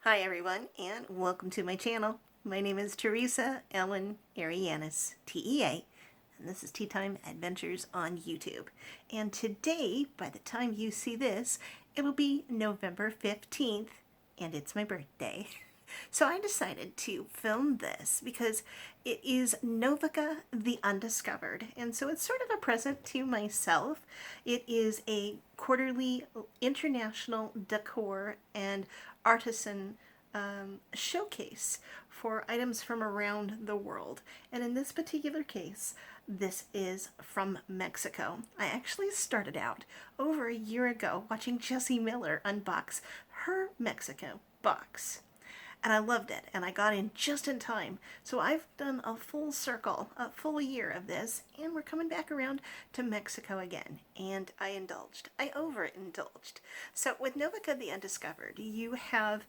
Hi everyone, and welcome to my channel. My name is Teresa Ellen Arianis, T.E.A., and this is Tea Time Adventures on YouTube. And today, by the time you see this, it'll be November 15th, and it's my birthday. So I decided to film this because it is Novica The Undiscovered, and so it's sort of a present to myself. It is a quarterly international decor and artisan showcase for items from around the world. And in this particular case, this is from Mexico. I actually started out over a year ago watching Jessie Miller unbox her Mexico box. And I loved it, and I got in just in time. So I've done a full circle, a full year of this, and we're coming back around to Mexico again. And I overindulged. So with Novica The Undiscovered, you have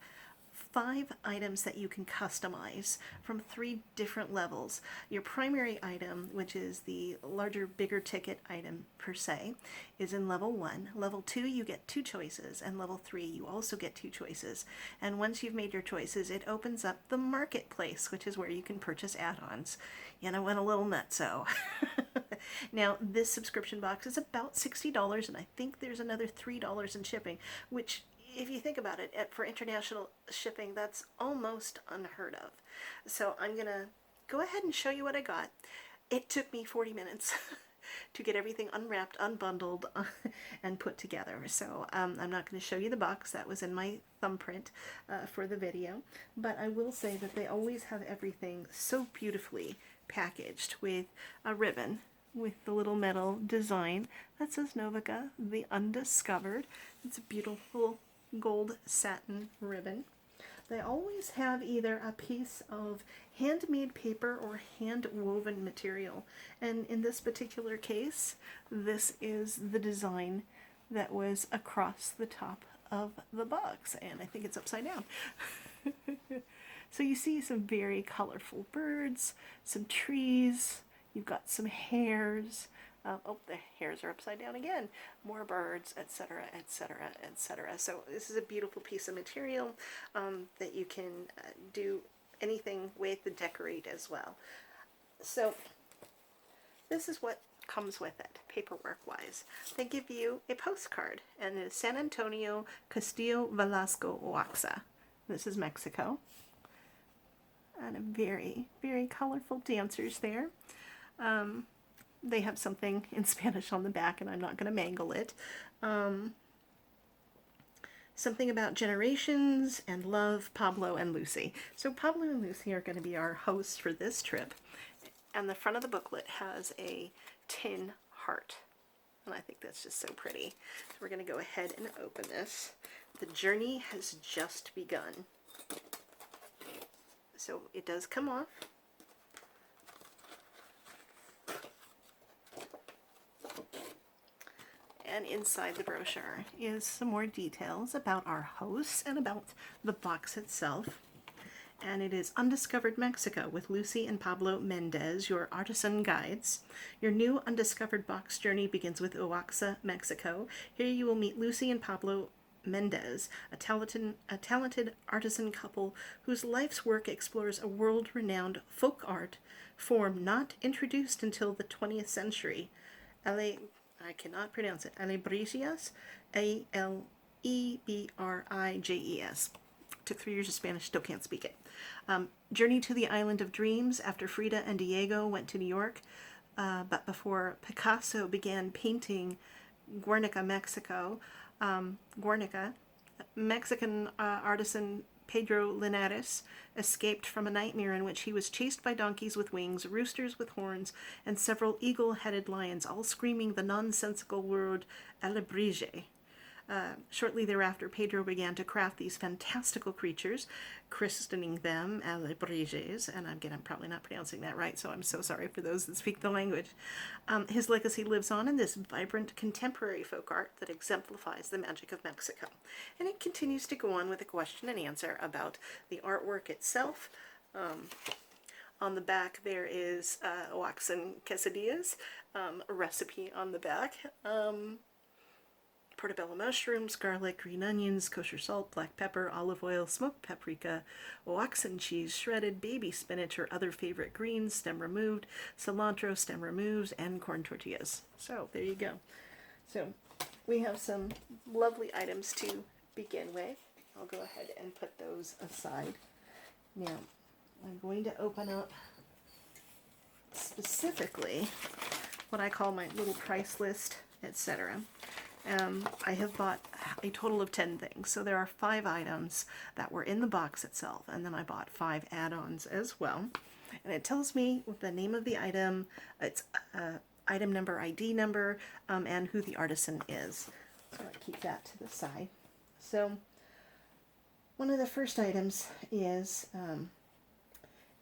5 items that you can customize from 3 different levels. Your primary item, which is the larger, bigger ticket item per se, is in level 1. Level 2, you get 2 choices, and level 3, you also get 2 choices. And once you've made your choices, it opens up the marketplace, which is where you can purchase add-ons. And I went a little nutso. Now, this subscription box is about $60, and I think there's another $3 in shipping, which, if you think about it, for international shipping, that's almost unheard of. So I'm going to go ahead and show you what I got. It took me 40 minutes to get everything unwrapped, unbundled, and put together. So I'm not going to show you the box. That was in my thumbprint for the video. But I will say that they always have everything so beautifully packaged with a ribbon with the little metal design that says Novica The Undiscovered. It's a beautiful gold satin ribbon. They always have either a piece of handmade paper or hand woven material, and in this particular case, this is the design that was across the top of the box, and I think it's upside down. So you see some very colorful birds, some trees, you've got some hares. Oh, the hairs are upside down again. More birds, etc., etc., etc. So this is a beautiful piece of material that you can do anything with, and decorate as well. So this is what comes with it, paperwork-wise. They give you a postcard, and it's San Antonio, Castillo, Velasco, Oaxaca. This is Mexico. And a very, very colorful dancers there. They have something in Spanish on the back, and I'm not going to mangle it. Something about generations and love, Pablo and Lucy. So Pablo and Lucy are going to be our hosts for this trip. And the front of the booklet has a tin heart. And I think that's just so pretty. So we're going to go ahead and open this. The journey has just begun. So it does come off. And inside the brochure is some more details about our hosts and about the box itself. And it is Undiscovered Mexico with Lucy and Pablo Mendez, your artisan guides. Your new undiscovered box journey begins with Oaxaca, Mexico. Here you will meet Lucy and Pablo Mendez, a talented artisan couple whose life's work explores a world-renowned folk art form not introduced until the 20th century. I cannot pronounce it. Alebrijes, A-L-E-B-R-I-J-E-S. Took 3 years of Spanish, still can't speak it. Journey to the Island of Dreams after Frida and Diego went to New York. But before Picasso began painting Guernica, Mexico, Mexican artisan Pedro Linares escaped from a nightmare in which he was chased by donkeys with wings, roosters with horns, and several eagle-headed lions, all screaming the nonsensical word alebrije. Shortly thereafter, Pedro began to craft these fantastical creatures, christening them alebrijes, and I'm probably not pronouncing that right, so I'm so sorry for those that speak the language. His legacy lives on in this vibrant contemporary folk art that exemplifies the magic of Mexico. And it continues to go on with a question and answer about the artwork itself. On the back there is Oaxacan quesadillas, a recipe on the back. portobello mushrooms, garlic, green onions, kosher salt, black pepper, olive oil, smoked paprika, Oaxacan cheese, shredded baby spinach or other favorite greens, stem removed, cilantro, stem removed, and corn tortillas. So there you go. So we have some lovely items to begin with. I'll go ahead and put those aside. Now, I'm going to open up specifically what I call my little price list, etc. I have bought a total of 10 things. So there are 5 items that were in the box itself, and then I bought 5 add-ons as well. And it tells me the name of the item, its item number, ID number, and who the artisan is. So I keep that to the side. So one of the first items is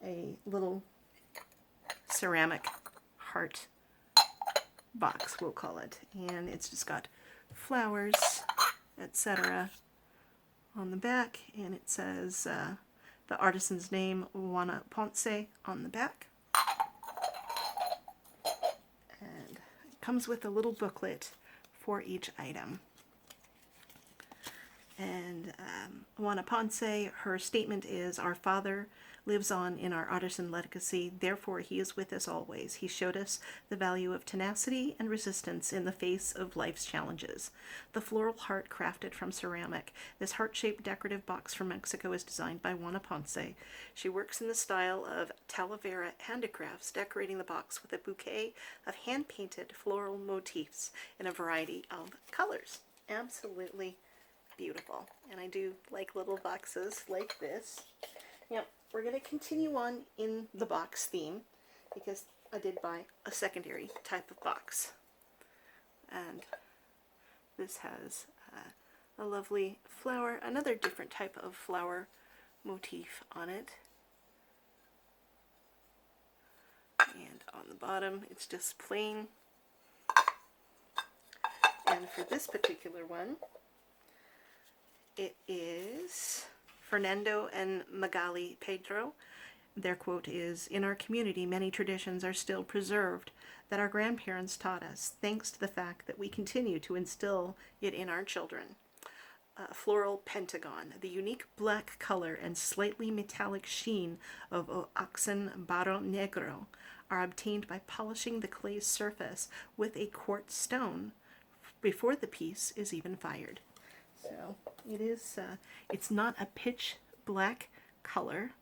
a little ceramic heart box, we'll call it, and it's just got flowers, etc. on the back, and it says the artisan's name, Juana Ponce, on the back, and it comes with a little booklet for each item. And Juana Ponce, her statement is, "Our Father lives on in our artisan legacy, therefore he is with us always. He showed us the value of tenacity and resistance in the face of life's challenges." The floral heart crafted from ceramic. This heart-shaped decorative box from Mexico is designed by Juana Ponce. She works in the style of Talavera handicrafts, decorating the box with a bouquet of hand-painted floral motifs in a variety of colors. Absolutely beautiful. And I do like little boxes like this. Now, we're going to continue on in the box theme because I did buy a secondary type of box. And this has a lovely flower, another different type of flower motif on it. And on the bottom, it's just plain. And for this particular one, it is Fernando and Magali Pedro. Their quote is, "In our community, many traditions are still preserved that our grandparents taught us, thanks to the fact that we continue to instill it in our children." Floral pentagon. The unique black color and slightly metallic sheen of Oaxacan barro negro are obtained by polishing the clay surface with a quartz stone before the piece is even fired. So it is, it's not a pitch black color.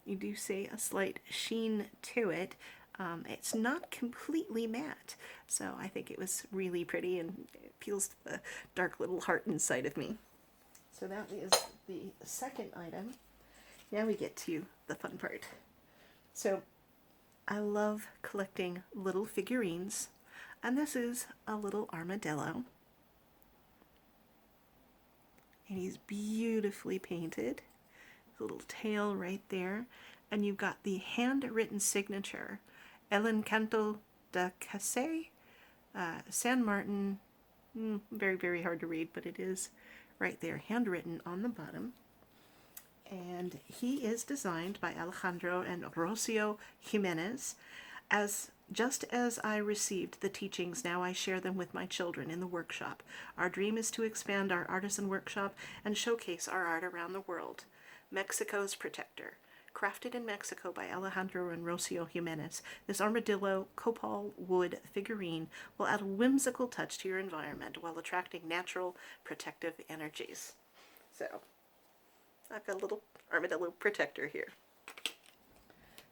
You do see a slight sheen to it. It's not completely matte, so I think it was really pretty and it appeals to the dark little heart inside of me. So that is the second item. Now we get to the fun part. So I love collecting little figurines, and this is a little armadillo. And he's beautifully painted. His little tail right there. And you've got the handwritten signature, El Encanto de Casa, San Martin. Very, very hard to read, but it is right there, handwritten on the bottom. And he is designed by Alejandro and Rocio Jimenez. Just as I received the teachings, now I share them with my children in the workshop. Our dream is to expand our artisan workshop and showcase our art around the world. Mexico's Protector. Crafted in Mexico by Alejandro and Rocio Jimenez, this armadillo copal wood figurine will add a whimsical touch to your environment while attracting natural protective energies. So, I've got a little armadillo protector here.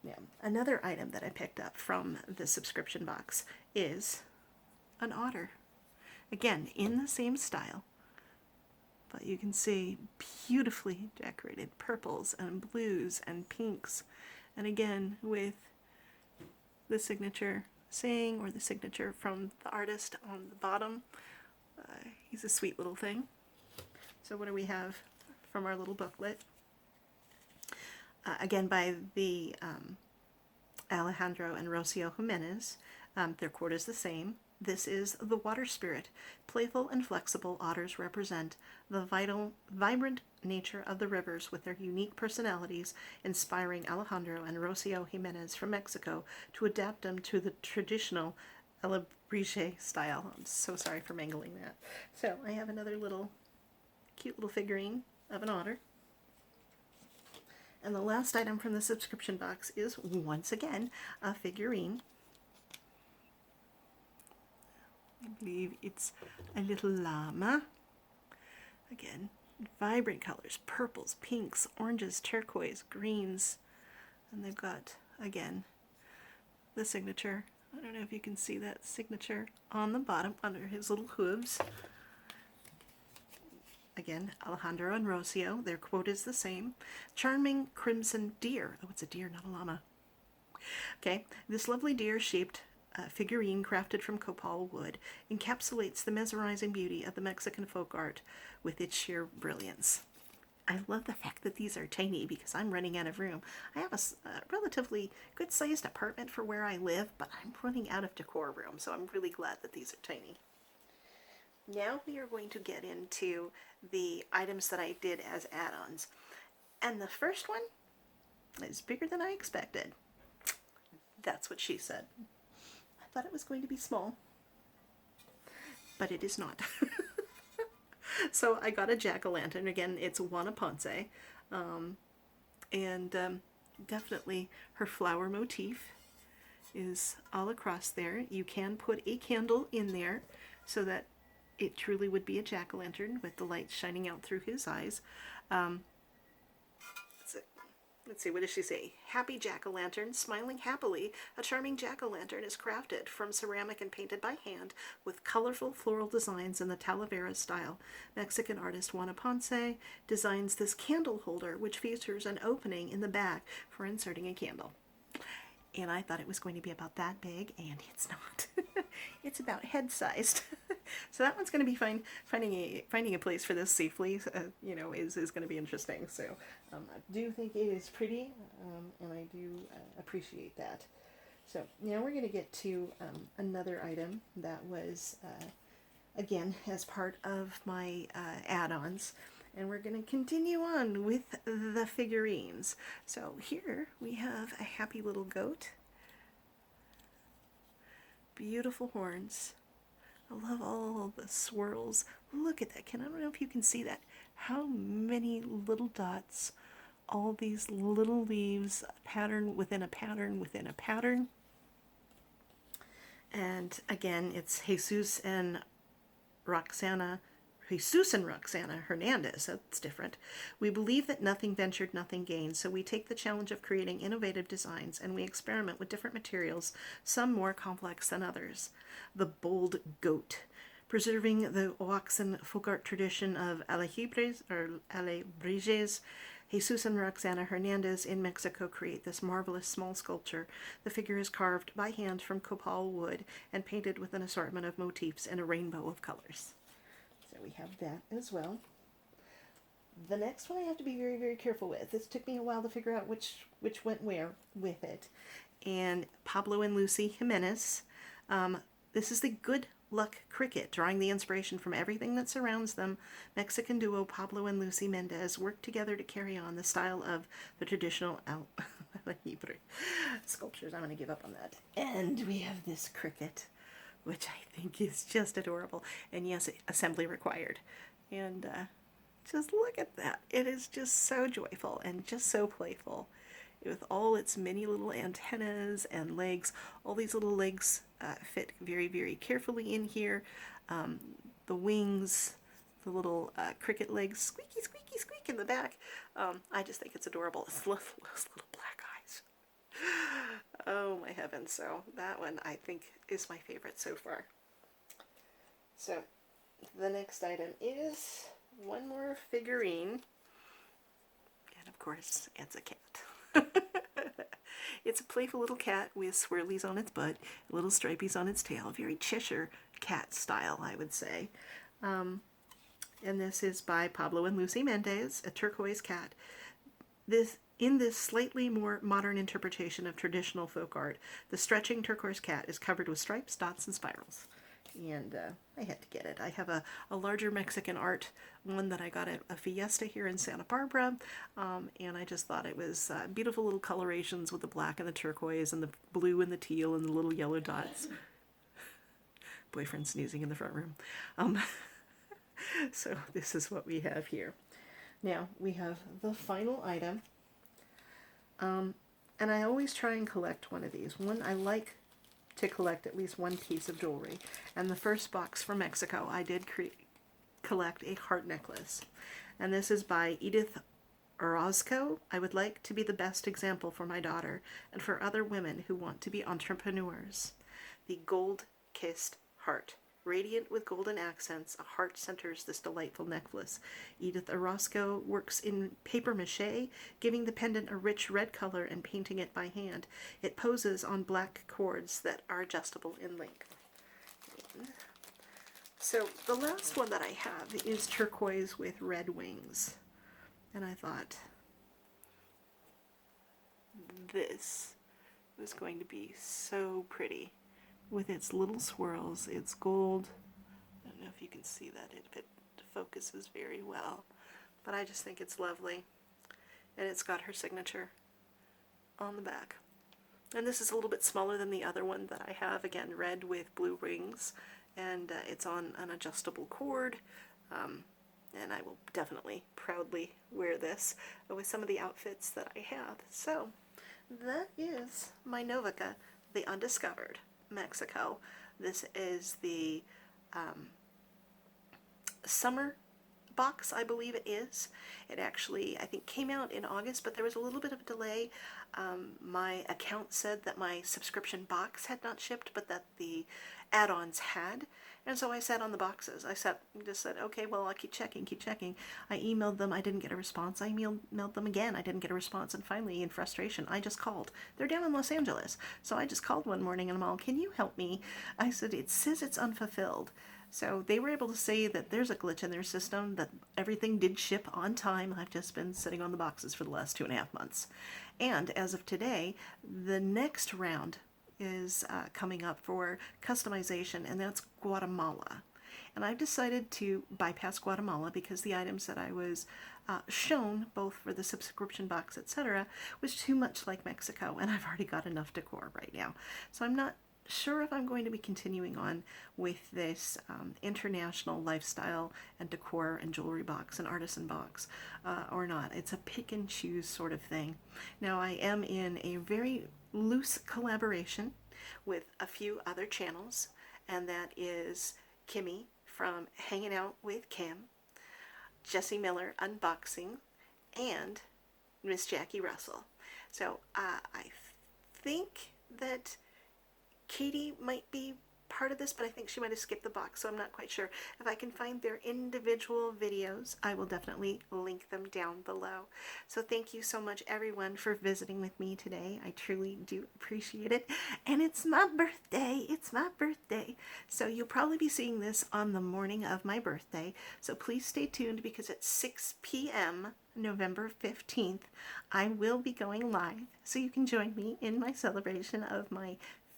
Now, another item that I picked up from the subscription box is an otter. Again, in the same style, but you can see beautifully decorated purples and blues and pinks. And again, with the signature saying, or the signature from the artist on the bottom. He's a sweet little thing. So what do we have from our little booklet? Again, by the Alejandro and Rocio Jimenez. Their quote is the same. This is the water spirit. Playful and flexible otters represent the vibrant nature of the rivers with their unique personalities, inspiring Alejandro and Rocio Jimenez from Mexico to adapt them to the traditional a la Briche style. I'm so sorry for mangling that. So I have another little cute little figurine of an otter. And the last item from the subscription box is, once again, a figurine. I believe it's a little llama. Again, vibrant colors, purples, pinks, oranges, turquoise, greens. And they've got, again, the signature. I don't know if you can see that signature on the bottom under his little hooves. Again, Alejandro and Rocio, their quote is the same. Charming crimson deer. Oh, it's a deer, not a llama. Okay, this lovely deer-shaped figurine crafted from copal wood encapsulates the mesmerizing beauty of the Mexican folk art with its sheer brilliance. I love the fact that these are tiny because I'm running out of room. I have a relatively good-sized apartment for where I live, but I'm running out of decor room, so I'm really glad that these are tiny. Now we are going to get into the items that I did as add-ons. And the first one is bigger than I expected. That's what she said. I thought it was going to be small, but it is not. So I got a jack-o'-lantern. Again, it's Juana Ponce. Definitely her flower motif is all across there. You can put a candle in there so that it truly would be a jack-o'-lantern with the light shining out through his eyes. Let's see, what does she say? Happy jack-o'-lantern, smiling happily, a charming jack-o'-lantern is crafted from ceramic and painted by hand with colorful floral designs in the Talavera style. Mexican artist Juana Ponce designs this candle holder, which features an opening in the back for inserting a candle. And I thought it was going to be about that big, and it's not. It's about head-sized. So that one's going to be fine. Finding a place for this safely, is going to be interesting. So I do think it is pretty, and I do appreciate that. So now we're going to get to another item that was, again, as part of my add-ons. And we're going to continue on with the figurines. So here we have a happy little goat. Beautiful horns. I love all the swirls. Look at that. I don't know if you can see that. How many little dots. All these little leaves, pattern within a pattern within a pattern. And again, it's Jesus and Roxana Hernandez. That's different. We believe that nothing ventured, nothing gained, so we take the challenge of creating innovative designs and we experiment with different materials, some more complex than others. The bold goat, preserving the Oaxacan folk art tradition of alejibres or alebrijes. Jesus and Roxana Hernandez in Mexico create this marvelous small sculpture. The figure is carved by hand from copal wood and painted with an assortment of motifs in a rainbow of colors. So we have that as well. The next one I have to be very, very careful with. This took me a while to figure out which went where with it. And Pablo and Lucy Jimenez. This is the Good Luck Cricket, drawing the inspiration from everything that surrounds them. Mexican duo Pablo and Lucy Mendez worked together to carry on the style of the traditional aljibre sculptures. I'm going to give up on that. And we have this cricket, which I think is just adorable. And yes, assembly required. And just look at that. It is just so joyful and just so playful. With all its many little antennas and legs. All these little legs fit very, very carefully in here. The wings, the little cricket legs, squeaky, squeaky, squeak in the back. I just think it's adorable. It's those little black eyes. Oh my heavens. So that one I think is my favorite so far. So the next item is one more figurine. And of course, it's a cat. It's a playful little cat with swirlies on its butt, little stripies on its tail, very Cheshire cat style, I would say. And this is by Pablo and Lucy Mendez, a turquoise cat. In this slightly more modern interpretation of traditional folk art, the stretching turquoise cat is covered with stripes, dots, and spirals. And I had to get it. I have a larger Mexican art one that I got at a fiesta here in Santa Barbara, and I just thought it was beautiful little colorations with the black and the turquoise and the blue and the teal and the little yellow dots. Boyfriend sneezing in the front room. Um, so this is what we have here. Now we have the final item. And I always try and collect one of these. I like to collect at least one piece of jewelry. And the first box from Mexico, I did collect a heart necklace. And this is by Edith Orozco. I would like to be the best example for my daughter and for other women who want to be entrepreneurs. The gold-kissed heart. Radiant with golden accents, a heart centers this delightful necklace. Edith Orozco works in paper mache, giving the pendant a rich red color and painting it by hand. It poses on black cords that are adjustable in length. So the last one that I have is turquoise with red wings. And I thought this was going to be so pretty. With its little swirls, it's gold. I don't know if you can see that, if it focuses very well, but I just think it's lovely. And it's got her signature on the back. And this is a little bit smaller than the other one that I have, again, red with blue rings, and it's on an adjustable cord. And I will definitely proudly wear this with some of the outfits that I have. So that is my Novica The Undiscovered, Mexico. This is the summer box, I believe it is. It actually, I think, came out in August, but there was a little bit of a delay. My account said that my subscription box had not shipped, but that the add-ons had. And so I said on the boxes, just said, okay, well, I'll keep checking. I emailed them, I didn't get a response. I emailed them again, I didn't get a response. And finally, in frustration, I just called. They're down in Los Angeles. So I just called one morning and I'm all, can you help me? I said, it says it's unfulfilled. So they were able to say that there's a glitch in their system, that everything did ship on time. I've just been sitting on the boxes for the last 2.5 months. And as of today, the next round is coming up for customization, and that's Guatemala. And I've decided to bypass Guatemala because the items that I was shown, both for the subscription box, etc., was too much like Mexico, and I've already got enough decor right now. So I'm not sure if I'm going to be continuing on with this international lifestyle and decor and jewelry box and artisan box or not. It's a pick and choose sort of thing. Now I am in a very loose collaboration with a few other channels, and that is Kimmy from Hanging Out with Kim, Jessie Miller Unboxing, and Miss Jackie Russell. So I think that Katie might be part of this, but I think she might have skipped the box, so I'm not quite sure. If I can find their individual videos, I will definitely link them down below. So thank you so much, everyone, for visiting with me today. I truly do appreciate it. And it's my birthday. It's my birthday. So you'll probably be seeing this on the morning of my birthday. So please stay tuned, because at 6 p.m. November 15th, I will be going live, so you can join me in my celebration of my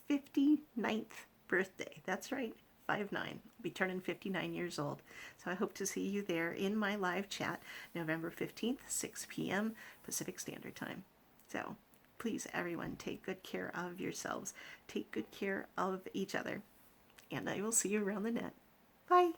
59th birthday. That's right, 59. I'll be turning 59 years old. So I hope to see you there in my live chat, November 15th, 6 p.m. Pacific Standard Time. So please, everyone, take good care of yourselves. Take good care of each other. And I will see you around the net. Bye.